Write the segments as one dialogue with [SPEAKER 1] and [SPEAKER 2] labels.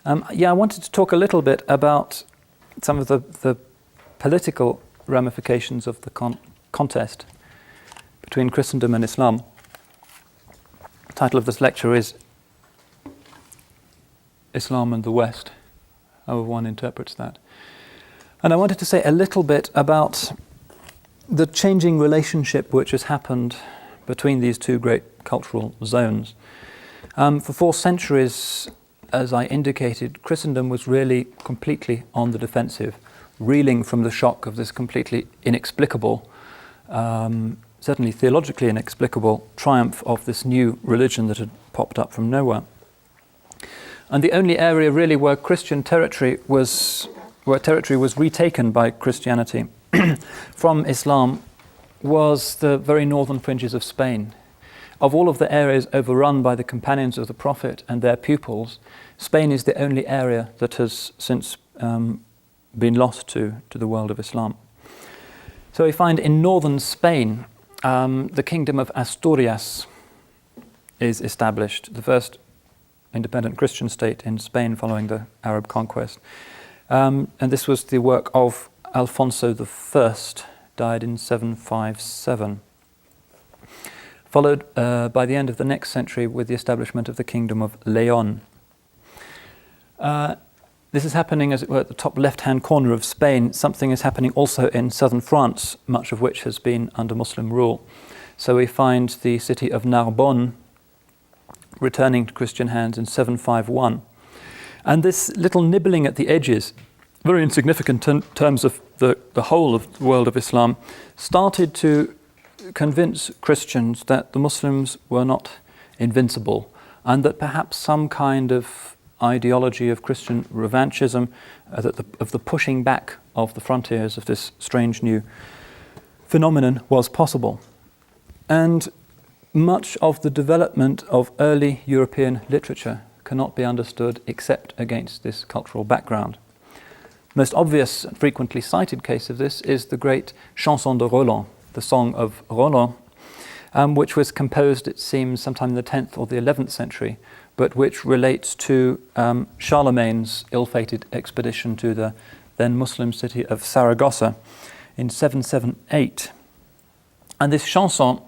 [SPEAKER 1] I wanted to talk a little bit about some of the political ramifications of the contest between Christendom and Islam. The title of this lecture is Islam and the West, however one interprets that. And I wanted to say a little bit about the changing relationship which has happened between these two great cultural zones. For 4 centuries, as I indicated, Christendom was really completely on the defensive, reeling from the shock of this completely inexplicable, certainly theologically inexplicable, triumph of this new religion that had popped up from nowhere. And the only area really where Christian territory was retaken by Christianity from Islam was the very northern fringes of Spain. Of all of the areas overrun by the companions of the Prophet and their pupils, Spain is the only area that has since been lost to the world of Islam. So we find in northern Spain, the kingdom of Asturias is established, the first independent Christian state in Spain following the Arab conquest. And this was the work of Alfonso I, died in 757. Followed by the end of the next century with the establishment of the kingdom of Leon. This is happening, as it were, at the top left-hand corner of Spain. Something is happening also in southern France, much of which has been under Muslim rule. So we find the city of Narbonne returning to Christian hands in 751. And this little nibbling at the edges, very insignificant in terms of the whole of the world of Islam, started to convince Christians that the Muslims were not invincible and that perhaps some kind of ideology of Christian revanchism, of the pushing back of the frontiers of this strange new phenomenon was possible. And much of the development of early European literature cannot be understood except against this cultural background. Most obvious and frequently cited case of this is the great Chanson de Roland, the Song of Roland, which was composed, it seems, sometime in the 10th or the 11th century, but which relates to Charlemagne's ill-fated expedition to the then Muslim city of Saragossa in 778. And this chanson,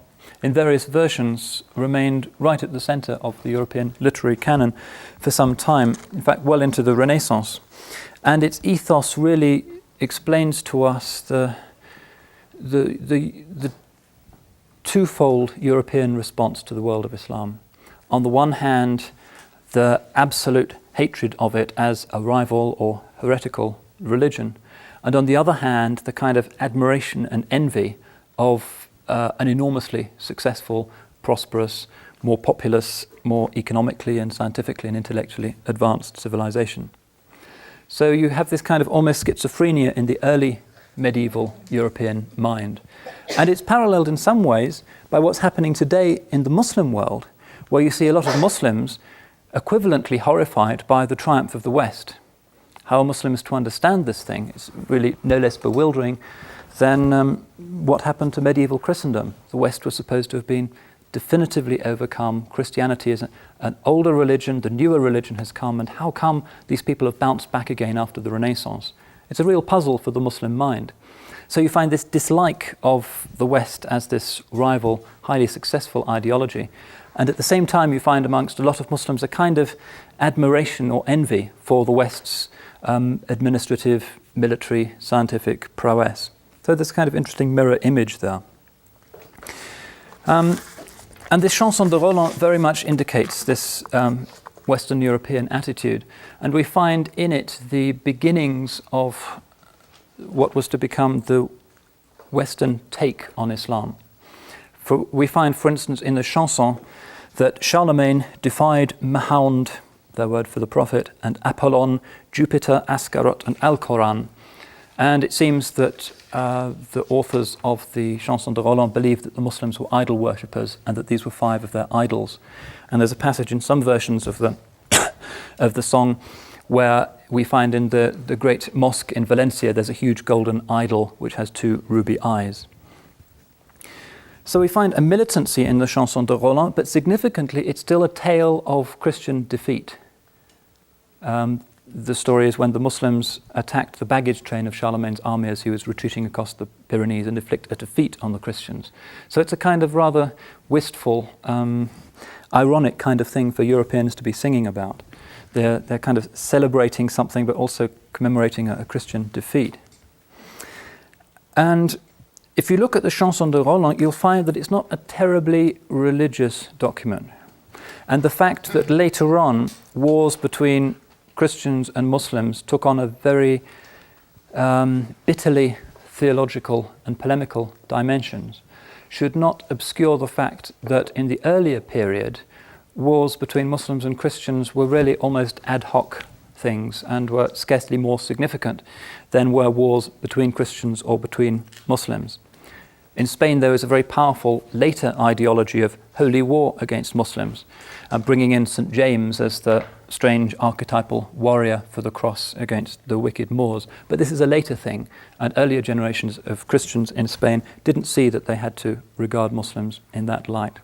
[SPEAKER 1] in various versions, remained right at the center of the European literary canon for some time, in fact, well into the Renaissance. And its ethos really explains to us the twofold European response to the world of Islam. On the one hand, the absolute hatred of it as a rival or heretical religion, and on the other hand, the kind of admiration and envy of an enormously successful, prosperous, more populous, more economically and scientifically and intellectually advanced civilization. So you have this kind of almost schizophrenia in the early medieval European mind. And it's paralleled in some ways by what's happening today in the Muslim world, where you see a lot of Muslims equivalently horrified by the triumph of the West. How are Muslims to understand this thing? It's really no less bewildering than what happened to medieval Christendom. The West was supposed to have been definitively overcome. Christianity is an older religion, the newer religion has come, and how come these people have bounced back again after the Renaissance? It's a real puzzle for the Muslim mind. So you find this dislike of the West as this rival, highly successful ideology. And at the same time, you find amongst a lot of Muslims a kind of admiration or envy for the West's administrative, military, scientific prowess. So there's a kind of interesting mirror image there. And this Chanson de Roland very much indicates this Western European attitude. And we find in it the beginnings of what was to become the Western take on Islam. We find, for instance, in the chanson that Charlemagne defied Mahound, their word for the prophet, and Apollon, Jupiter, Ascaroth, and Alcoran. And it seems that the authors of the Chanson de Roland believed that the Muslims were idol worshippers and that these were 5 of their idols. And there's a passage in some versions of the of the song where we find in the great mosque in Valencia there's a huge golden idol which has 2 ruby eyes. So we find a militancy in the Chanson de Roland, but significantly it's still a tale of Christian defeat. the story is when the Muslims attacked the baggage train of Charlemagne's army as he was retreating across the Pyrenees and inflict a defeat on the Christians. So it's a kind of rather wistful, ironic kind of thing for Europeans to be singing about. They're kind of celebrating something but also commemorating a Christian defeat. And if you look at the Chanson de Roland, you'll find that it's not a terribly religious document. And the fact that later on wars between Christians and Muslims took on a very bitterly theological and polemical dimensions should not obscure the fact that in the earlier period, wars between Muslims and Christians were really almost ad hoc things and were scarcely more significant than were wars between Christians or between Muslims. In Spain, there was a very powerful later ideology of holy war against Muslims, bringing in St. James as the strange archetypal warrior for the cross against the wicked Moors. But this is a later thing, and earlier generations of Christians in Spain didn't see that they had to regard Muslims in that light.